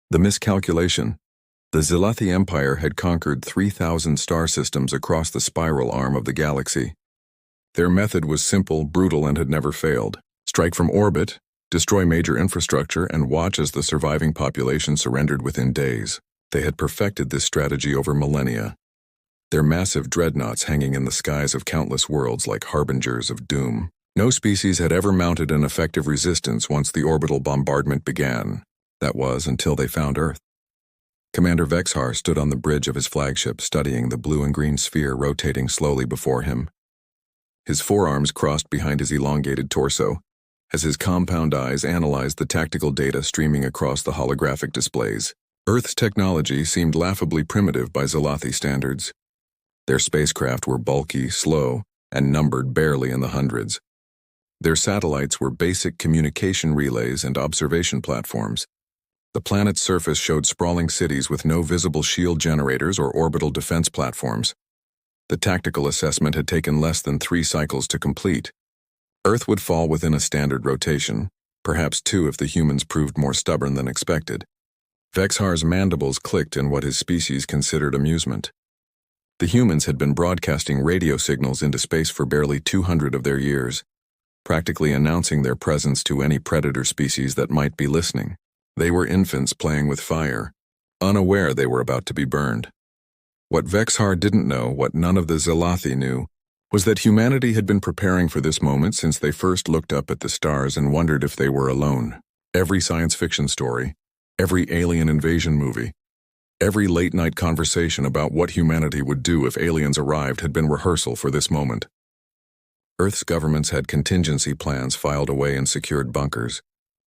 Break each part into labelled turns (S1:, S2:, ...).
S1: The miscalculation. The Zalathi Empire had conquered 3,000 star systems across the spiral arm of the galaxy. Their method was simple, brutal, and had never failed. Strike from orbit, destroy major infrastructure, and watch as the surviving population surrendered within days. They had perfected this strategy over millennia, their massive dreadnoughts hanging in the skies of countless worlds like harbingers of doom. No species had ever mounted an effective resistance once the orbital bombardment began. That was until they found Earth. Commander Vexhar stood on the bridge of his flagship, studying the blue and green sphere rotating slowly before him. His forearms crossed behind his elongated torso, as his compound eyes analyzed the tactical data streaming across the holographic displays. Earth's technology seemed laughably primitive by Zalathi standards. Their spacecraft were bulky, slow, and numbered barely in the hundreds. Their satellites were basic communication relays and observation platforms. The planet's surface showed sprawling cities with no visible shield generators or orbital defense platforms. The tactical assessment had taken less than 3 cycles to complete. Earth would fall within a standard rotation, perhaps 2 if the humans proved more stubborn than expected. Vexhar's mandibles clicked in what his species considered amusement. The humans had been broadcasting radio signals into space for barely 200 of their years, practically announcing their presence to any predator species that might be listening. They were infants playing with fire, unaware they were about to be burned. What Vexhar didn't know, what none of the Zalathi knew, was that humanity had been preparing for this moment since they first looked up at the stars and wondered if they were alone. Every science fiction story, every alien invasion movie, every late-night conversation about what humanity would do if aliens arrived had been rehearsal for this moment. Earth's governments had contingency plans filed away in secured bunkers,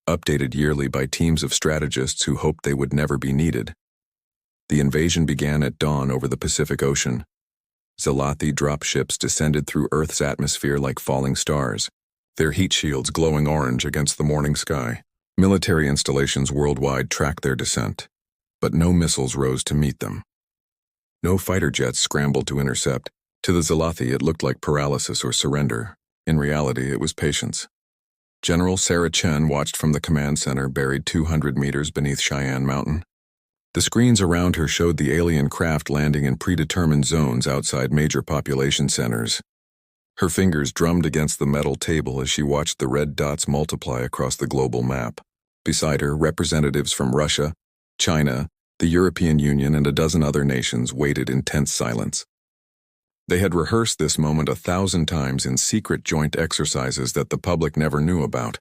S1: updated yearly by teams of strategists who hoped they would never be needed. The invasion began at dawn over the Pacific Ocean. Zalathi dropships descended through Earth's atmosphere like falling stars, their heat shields glowing orange against the morning sky. Military installations worldwide tracked their descent, but no missiles rose to meet them. No fighter jets scrambled to intercept. To the Zalathi, it looked like paralysis or surrender. In reality, it was patience. General Sarah Chen watched from the command center buried 200 meters beneath Cheyenne Mountain. The screens around her showed the alien craft landing in predetermined zones outside major population centers. Her fingers drummed against the metal table as she watched the red dots multiply across the global map. Beside her, representatives from Russia, China, the European Union, and a dozen other nations waited in tense silence. They had rehearsed this moment 1,000 times in secret joint exercises that the public never knew about.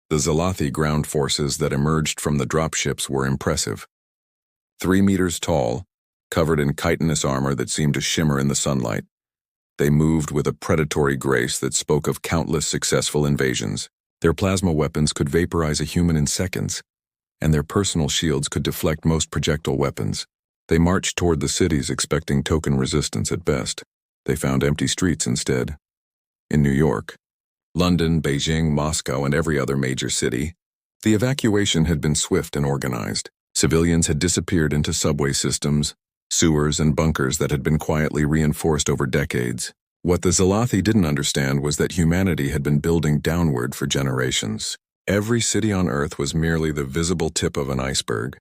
S1: The Zalathi ground forces that emerged from the dropships were impressive. 3 meters tall, covered in chitinous armor that seemed to shimmer in the sunlight, they moved with a predatory grace that spoke of countless successful invasions. Their plasma weapons could vaporize a human in seconds, and their personal shields could deflect most projectile weapons. They marched toward the cities expecting token resistance at best. They found empty streets instead. In New York, London, Beijing, Moscow, and every other major city, the evacuation had been swift and organized. Civilians had disappeared into subway systems, sewers, and bunkers that had been quietly reinforced over decades. What the Zalathi didn't understand was that humanity had been building downward for generations. Every city on Earth was merely the visible tip of an iceberg,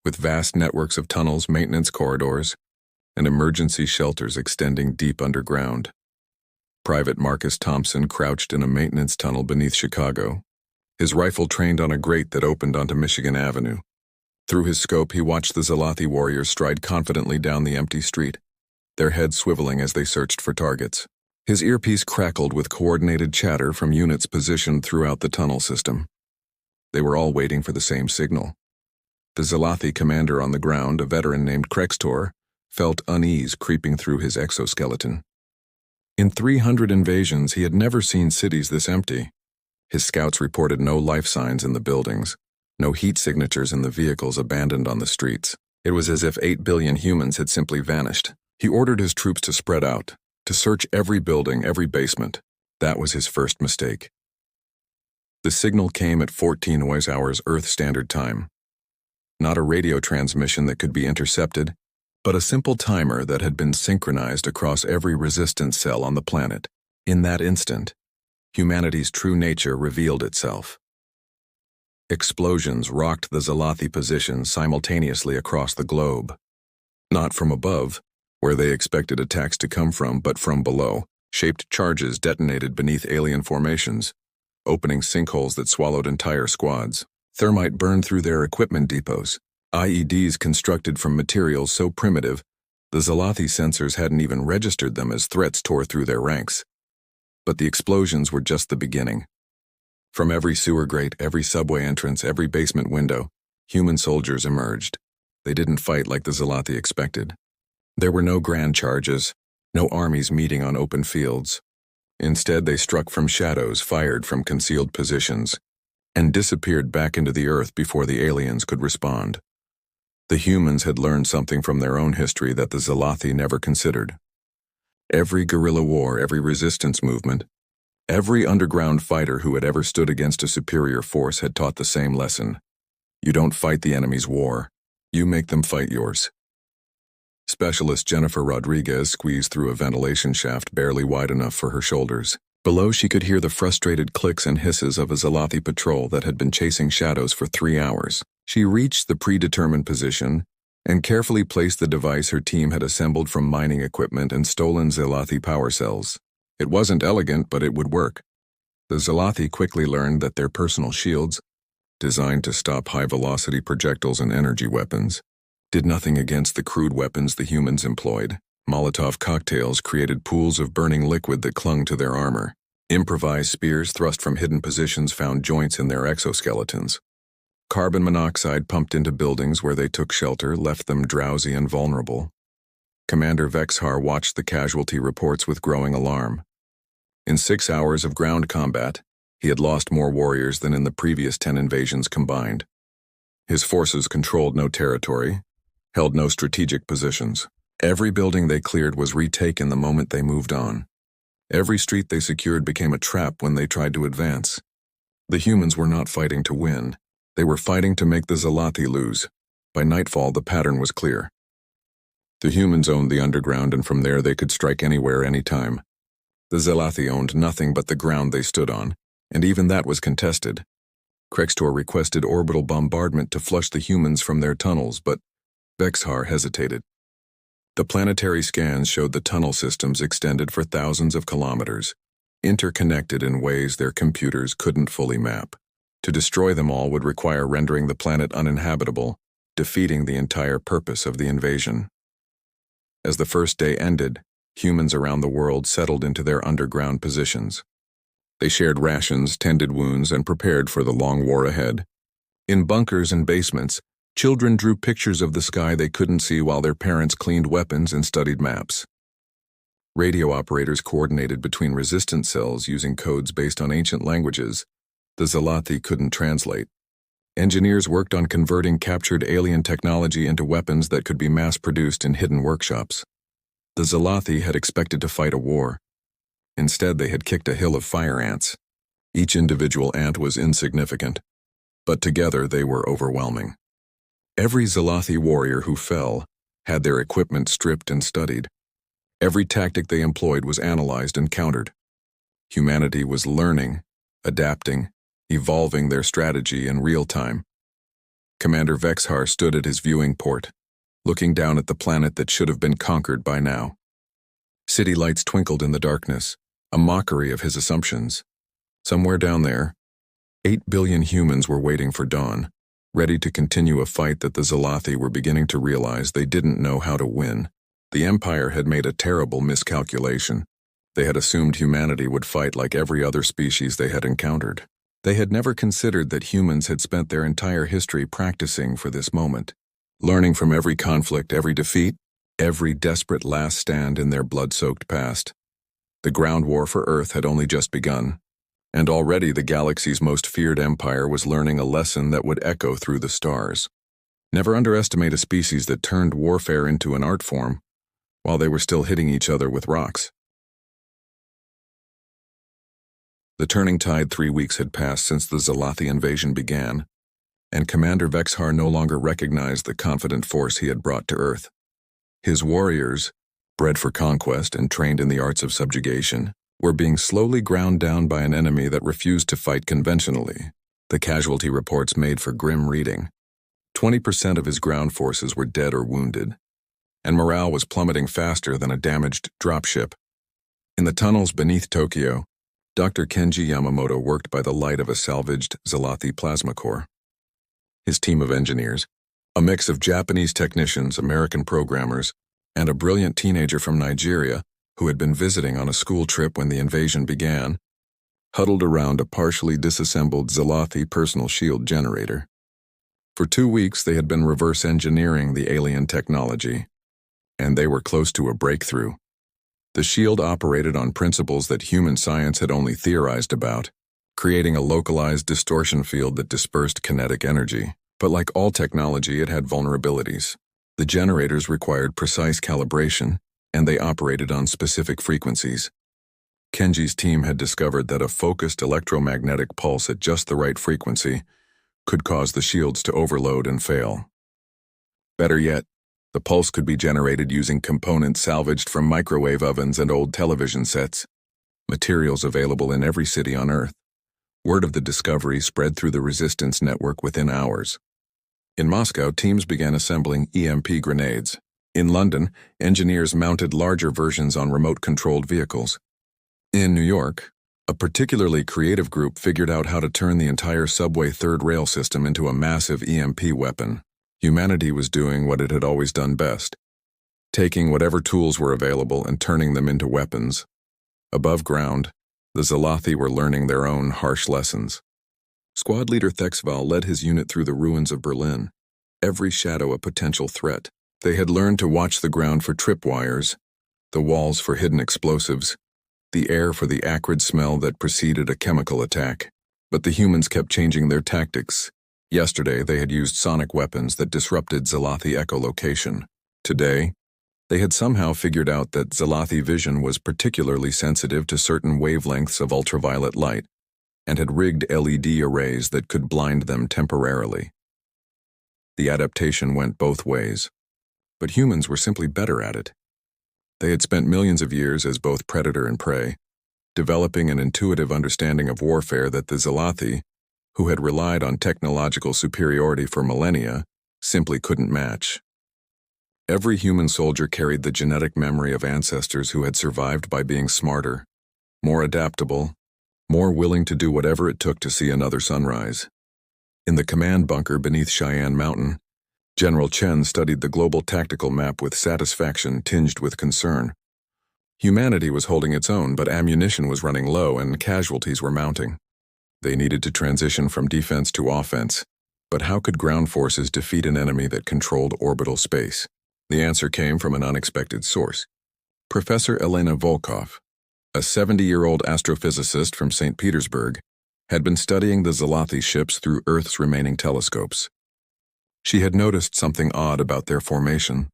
S1: with vast networks of tunnels, maintenance corridors, and emergency shelters extending deep underground. Private Marcus Thompson crouched in a maintenance tunnel beneath Chicago, his rifle trained on a grate that opened onto Michigan Avenue. Through his scope, he watched the Zalathi warriors stride confidently down the empty street, their heads swiveling as they searched for targets. His earpiece crackled with coordinated chatter from units positioned throughout the tunnel system. They were all waiting for the same signal. The Zalathi commander on the ground, a veteran named Krextor, felt unease creeping through his exoskeleton. In 300 invasions, he had never seen cities this empty. His scouts reported no life signs in the buildings, no heat signatures in the vehicles abandoned on the streets. It was as if 8 billion humans had simply vanished. He ordered his troops to spread out, to search every building, every basement. That was his first mistake. The signal came at 14 hours Earth Standard Time. Not a radio transmission that could be intercepted, but a simple timer that had been synchronized across every resistance cell on the planet. In that instant, humanity's true nature revealed itself. Explosions rocked the Zalathi positions simultaneously across the globe. Not from above, where they expected attacks to come from, but from below. Shaped charges detonated beneath alien formations, opening sinkholes that swallowed entire squads. Thermite burned through their equipment depots. IEDs constructed from materials so primitive, the Zalathi sensors hadn't even registered them as threats tore through their ranks. But the explosions were just the beginning. From every sewer grate, every subway entrance, every basement window, human soldiers emerged. They didn't fight like the Zalathi expected. There were no grand charges, no armies meeting on open fields. Instead, they struck from shadows, fired from concealed positions, and disappeared back into the earth before the aliens could respond. The humans had learned something from their own history that the Zalathi never considered. Every guerrilla war, every resistance movement, every underground fighter who had ever stood against a superior force had taught the same lesson. You don't fight the enemy's war, you make them fight yours. Specialist Jennifer Rodriguez squeezed through a ventilation shaft barely wide enough for her shoulders. Below, she could hear the frustrated clicks and hisses of a Zalathi patrol that had been chasing shadows for 3 hours. She reached the predetermined position and carefully placed the device her team had assembled from mining equipment and stolen Zalathi power cells. It wasn't elegant, but it would work. The Zalathi quickly learned that their personal shields, designed to stop high-velocity projectiles and energy weapons, did nothing against the crude weapons the humans employed. Molotov cocktails created pools of burning liquid that clung to their armor. Improvised spears thrust from hidden positions found joints in their exoskeletons. Carbon monoxide pumped into buildings where they took shelter left them drowsy and vulnerable. Commander Vexhar watched the casualty reports with growing alarm. In 6 hours of ground combat, he had lost more warriors than in the previous 10 invasions combined. His forces controlled no territory, held no strategic positions. Every building they cleared was retaken the moment they moved on. Every street they secured became a trap when they tried to advance. The humans were not fighting to win. They were fighting to make the Zalathi lose. By nightfall, the pattern was clear. The humans owned the underground, and from there they could strike anywhere, anytime. The Zalathi owned nothing but the ground they stood on, and even that was contested. Krextor requested orbital bombardment to flush the humans from their tunnels, but Vexhar hesitated. The planetary scans showed the tunnel systems extended for thousands of kilometers, interconnected in ways their computers couldn't fully map. To destroy them all would require rendering the planet uninhabitable, defeating the entire purpose of the invasion. As the first day ended, humans around the world settled into their underground positions. They shared rations, tended wounds, and prepared for the long war ahead. In bunkers and basements, children drew pictures of the sky they couldn't see while their parents cleaned weapons and studied maps. Radio operators coordinated between resistance cells using codes based on ancient languages the Zalathi couldn't translate. Engineers worked on converting captured alien technology into weapons that could be mass-produced in hidden workshops. The Zalathi had expected to fight a war. Instead, they had kicked a hill of fire ants. Each individual ant was insignificant, but together they were overwhelming. Every Zalathi warrior who fell had their equipment stripped and studied. Every tactic they employed was analyzed and countered. Humanity was learning, adapting, evolving their strategy in real time. Commander Vexhar stood at his viewing port, looking down at the planet that should have been conquered by now. City lights twinkled in the darkness, a mockery of his assumptions. Somewhere down there, 8 billion humans were waiting for dawn, ready to continue a fight that the Zalathi were beginning to realize they didn't know how to win. The Empire had made a terrible miscalculation. They had assumed humanity would fight like every other species they had encountered. They had never considered that humans had spent their entire history practicing for this moment, learning from every conflict, every defeat, every desperate last stand in their blood-soaked past. The ground war for Earth had only just begun, and already the galaxy's most feared empire was learning a lesson that would echo through the stars. Never underestimate a species that turned warfare into an art form while they were still hitting each other with rocks. The turning tide 3 weeks had passed since the Zalathi invasion began, and Commander Vexhar no longer recognized the confident force he had brought to Earth. His warriors, bred for conquest and trained in the arts of subjugation, were being slowly ground down by an enemy that refused to fight conventionally. The casualty reports made for grim reading. 20% of his ground forces were dead or wounded, and morale was plummeting faster than a damaged dropship. In the tunnels beneath Tokyo, Dr. Kenji Yamamoto worked by the light of a salvaged Zalathi plasma core. His team of engineers, a mix of Japanese technicians, American programmers, and a brilliant teenager from Nigeria who had been visiting on a school trip when the invasion began, huddled around a partially disassembled Zalathi personal shield generator. For 2 weeks, they had been reverse engineering the alien technology, and they were close to a breakthrough. The shield operated on principles that human science had only theorized about, creating a localized distortion field that dispersed kinetic energy. But like all technology, it had vulnerabilities. The generators required precise calibration, and they operated on specific frequencies. Kenji's team had discovered that a focused electromagnetic pulse at just the right frequency could cause the shields to overload and fail. Better yet, the pulse could be generated using components salvaged from microwave ovens and old television sets, materials available in every city on Earth. Word of the discovery spread through the resistance network within hours. In Moscow, teams began assembling EMP grenades. In London, engineers mounted larger versions on remote-controlled vehicles. In New York, a particularly creative group figured out how to turn the entire subway third rail system into a massive EMP weapon. Humanity was doing what it had always done best, taking whatever tools were available and turning them into weapons. Above ground, the Zalathi were learning their own harsh lessons. Squad leader Thexval led his unit through the ruins of Berlin, every shadow a potential threat. They had learned to watch the ground for tripwires, the walls for hidden explosives, the air for the acrid smell that preceded a chemical attack. But the humans kept changing their tactics. Yesterday, they had used sonic weapons that disrupted Zalathi echolocation. Today, they had somehow figured out that Zalathi vision was particularly sensitive to certain wavelengths of ultraviolet light, and had rigged LED arrays that could blind them temporarily. The adaptation went both ways, but humans were simply better at it. They had spent millions of years as both predator and prey, developing an intuitive understanding of warfare that the Zalathi, who had relied on technological superiority for millennia, simply couldn't match. Every human soldier carried the genetic memory of ancestors who had survived by being smarter, more adaptable, more willing to do whatever it took to see another sunrise. In the command bunker beneath Cheyenne Mountain, General Chen studied the global tactical map with satisfaction tinged with concern. Humanity was holding its own, but ammunition was running low and casualties were mounting. They needed to transition from defense to offense, but how could ground forces defeat an enemy that controlled orbital space? The answer came from an unexpected source. Professor Elena Volkov, a 70-year-old astrophysicist from St. Petersburg, had been studying the Zalathi ships through Earth's remaining telescopes. She had noticed something odd about their formation.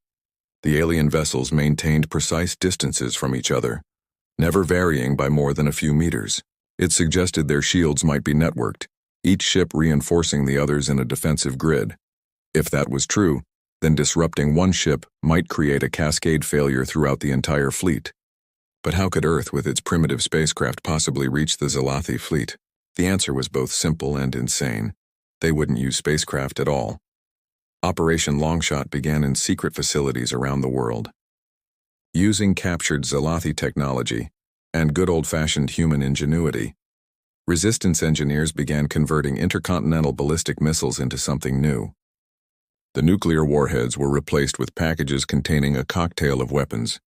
S1: The alien vessels maintained precise distances from each other, never varying by more than a few meters. It suggested their shields might be networked, each ship reinforcing the others in a defensive grid. If that was true, then disrupting one ship might create a cascade failure throughout the entire fleet. But how could Earth with its primitive spacecraft possibly reach the Zalathi fleet? The answer was both simple and insane. They wouldn't use spacecraft at all. Operation Longshot began in secret facilities around the world. Using captured Zalathi technology and good old-fashioned human ingenuity, resistance engineers began converting intercontinental ballistic missiles into something new. The nuclear warheads were replaced with packages containing a cocktail of weapons: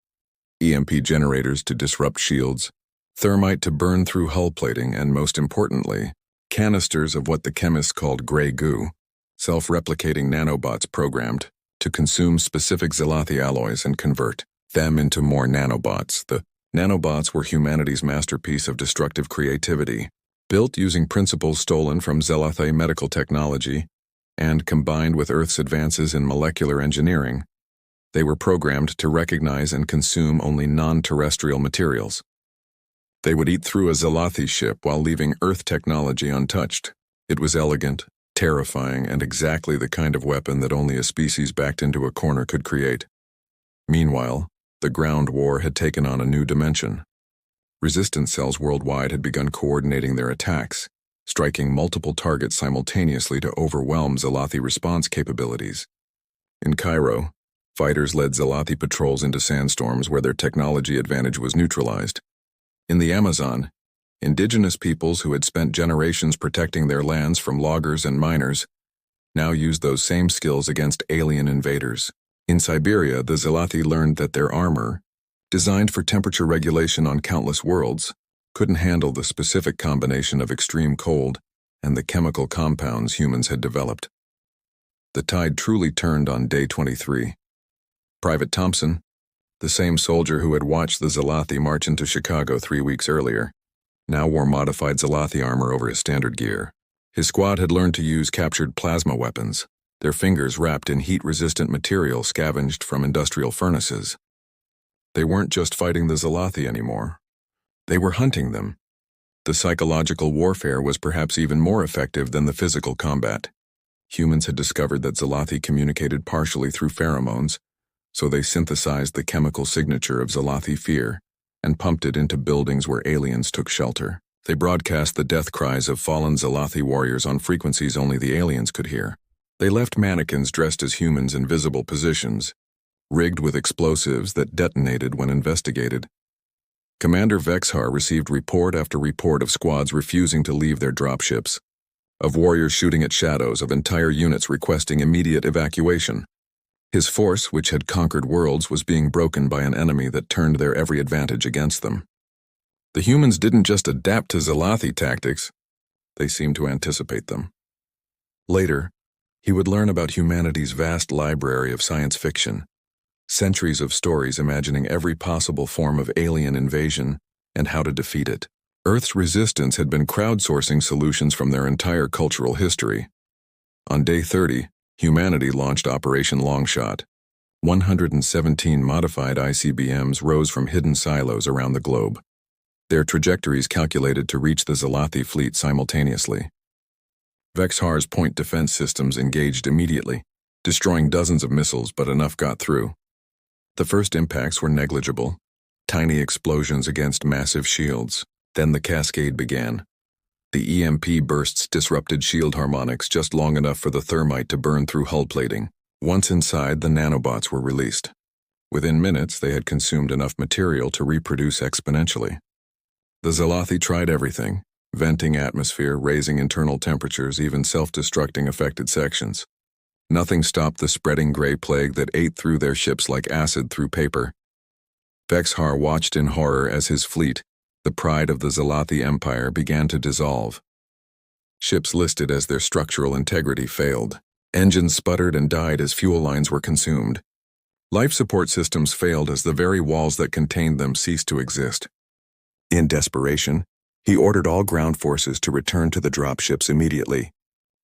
S1: EMP generators to disrupt shields, thermite to burn through hull plating, and most importantly, canisters of what the chemists called gray goo, self-replicating nanobots programmed to consume specific Zalathi alloys and convert them into more nanobots. The nanobots were humanity's masterpiece of destructive creativity, built using principles stolen from Zalathi medical technology and combined with Earth's advances in molecular engineering. They were programmed to recognize and consume only non-terrestrial materials. They would eat through a Zalathi ship while leaving Earth technology untouched. It was elegant, terrifying, and exactly the kind of weapon that only a species backed into a corner could create. Meanwhile, the ground war had taken on a new dimension. Resistance cells worldwide had begun coordinating their attacks, striking multiple targets simultaneously to overwhelm Zalathi response capabilities. In Cairo, fighters led Zalathi patrols into sandstorms where their technology advantage was neutralized. In the Amazon, indigenous peoples who had spent generations protecting their lands from loggers and miners now used those same skills against alien invaders. In Siberia, the Zalathi learned that their armor, designed for temperature regulation on countless worlds, couldn't handle the specific combination of extreme cold and the chemical compounds humans had developed. The tide truly turned on day 23. Private Thompson, the same soldier who had watched the Zalathi march into Chicago 3 weeks earlier, now wore modified Zalathi armor over his standard gear. His squad had learned to use captured plasma weapons, their fingers wrapped in heat-resistant material scavenged from industrial furnaces. They weren't just fighting the Zalathi anymore. They were hunting them. The psychological warfare was perhaps even more effective than the physical combat. Humans had discovered that Zalathi communicated partially through pheromones, so they synthesized the chemical signature of Zalathi fear and pumped it into buildings where aliens took shelter. They broadcast the death cries of fallen Zalathi warriors on frequencies only the aliens could hear. They left mannequins dressed as humans in visible positions, rigged with explosives that detonated when investigated. Commander Vexhar received report after report of squads refusing to leave their dropships, of warriors shooting at shadows, of entire units requesting immediate evacuation. His force, which had conquered worlds, was being broken by an enemy that turned their every advantage against them. The humans didn't just adapt to Zalathi tactics, they seemed to anticipate them. Later, he would learn about humanity's vast library of science fiction, centuries of stories imagining every possible form of alien invasion and how to defeat it. Earth's resistance had been crowdsourcing solutions from their entire cultural history. On day 30, humanity launched Operation Longshot. 117 modified ICBMs rose from hidden silos around the globe, their trajectories calculated to reach the Zalathi fleet simultaneously. Vexhar's point defense systems engaged immediately, destroying dozens of missiles, but enough got through. The first impacts were negligible, tiny explosions against massive shields. Then the cascade began. The EMP bursts disrupted shield harmonics just long enough for the thermite to burn through hull plating. Once inside, the nanobots were released. Within minutes, they had consumed enough material to reproduce exponentially. The Zalathi tried everything, venting atmosphere, raising internal temperatures, even self-destructing affected sections. Nothing stopped the spreading gray plague that ate through their ships like acid through paper. Vexhar watched in horror as his fleet, the pride of the Zalathi Empire, began to dissolve. Ships listed as their structural integrity failed. Engines sputtered and died as fuel lines were consumed. Life support systems failed as the very walls that contained them ceased to exist. In desperation, he ordered all ground forces to return to the dropships immediately.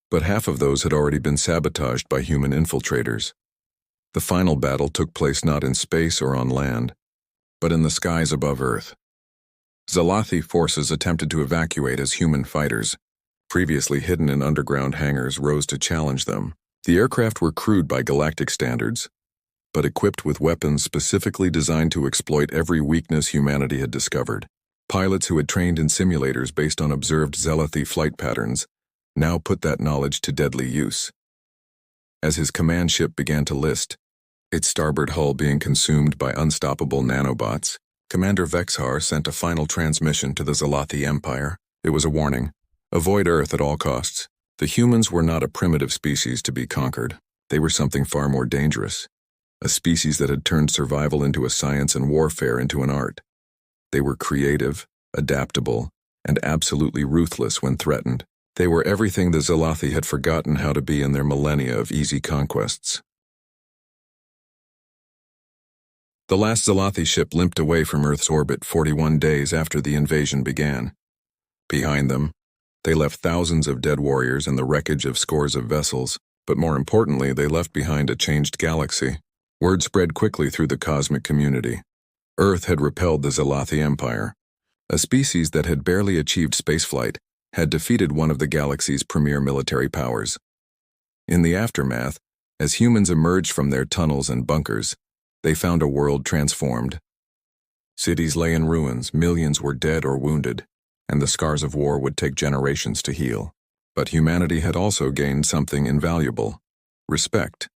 S1: But half of those had already been sabotaged by human infiltrators. The final battle took place not in space or on land, but in the skies above Earth. Zalathi forces attempted to evacuate as human fighters, previously hidden in underground hangars, rose to challenge them. The aircraft were crude by galactic standards, but equipped with weapons specifically designed to exploit every weakness humanity had discovered. Pilots who had trained in simulators based on observed Zalathi flight patterns now put that knowledge to deadly use. As his command ship began to list, its starboard hull being consumed by unstoppable nanobots, Commander Vexhar sent a final transmission to the Zalathi Empire. It was a warning. Avoid Earth at all costs. The humans were not a primitive species to be conquered. They were something far more dangerous. A species that had turned survival into a science and warfare into an art. They were creative, adaptable, and absolutely ruthless when threatened. They were everything the Zalathi had forgotten how to be in their millennia of easy conquests. The last Zalathi ship limped away from Earth's orbit 41 days after the invasion began. Behind them, they left thousands of dead warriors and the wreckage of scores of vessels, but more importantly, they left behind a changed galaxy. Word spread quickly through the cosmic community. Earth had repelled the Zalathi Empire. A species that had barely achieved spaceflight had defeated one of the galaxy's premier military powers. In the aftermath, as humans emerged from their tunnels and bunkers, they found a world transformed. Cities lay in ruins, millions were dead or wounded, and the scars of war would take generations to heal. But humanity had also gained something invaluable: respect.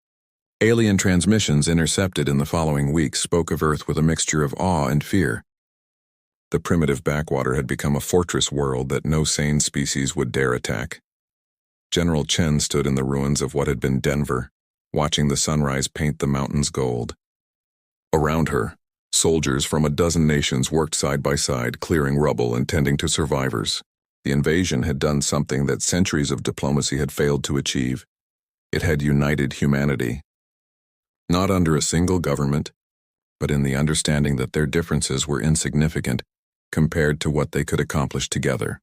S1: Alien transmissions intercepted in the following weeks spoke of Earth with a mixture of awe and fear. The primitive backwater had become a fortress world that no sane species would dare attack. General Chen stood in the ruins of what had been Denver, watching the sunrise paint the mountains gold. Around her, soldiers from a dozen nations worked side by side, clearing rubble and tending to survivors. The invasion had done something that centuries of diplomacy had failed to achieve. It had united humanity. Not under a single government, but in the understanding that their differences were insignificant compared to what they could accomplish together.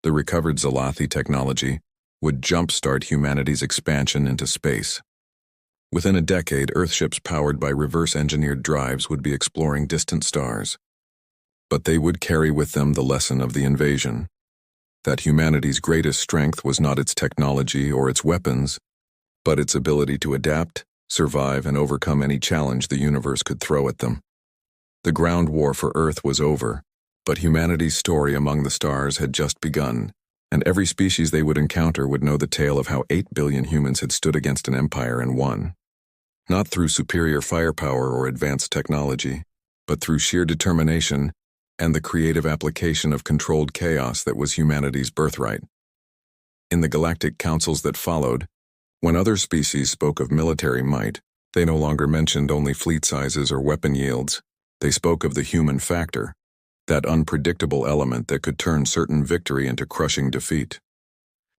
S1: The recovered Zalathi technology would jumpstart humanity's expansion into space. Within a decade, Earthships powered by reverse-engineered drives would be exploring distant stars. But they would carry with them the lesson of the invasion: that humanity's greatest strength was not its technology or its weapons, but its ability to adapt, survive, and overcome any challenge the universe could throw at them. The ground war for Earth was over, but humanity's story among the stars had just begun, and every species they would encounter would know the tale of how 8 billion humans had stood against an empire and won. Not through superior firepower or advanced technology, but through sheer determination and the creative application of controlled chaos that was humanity's birthright. In the galactic councils that followed, when other species spoke of military might, they no longer mentioned only fleet sizes or weapon yields. They spoke of the human factor, that unpredictable element that could turn certain victory into crushing defeat.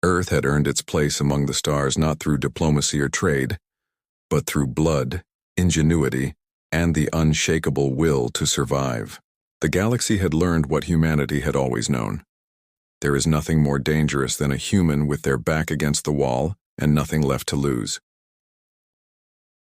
S1: Earth had earned its place among the stars not through diplomacy or trade, but through blood, ingenuity, and the unshakable will to survive. The galaxy had learned what humanity had always known. There is nothing more dangerous than a human with their back against the wall and nothing left to lose.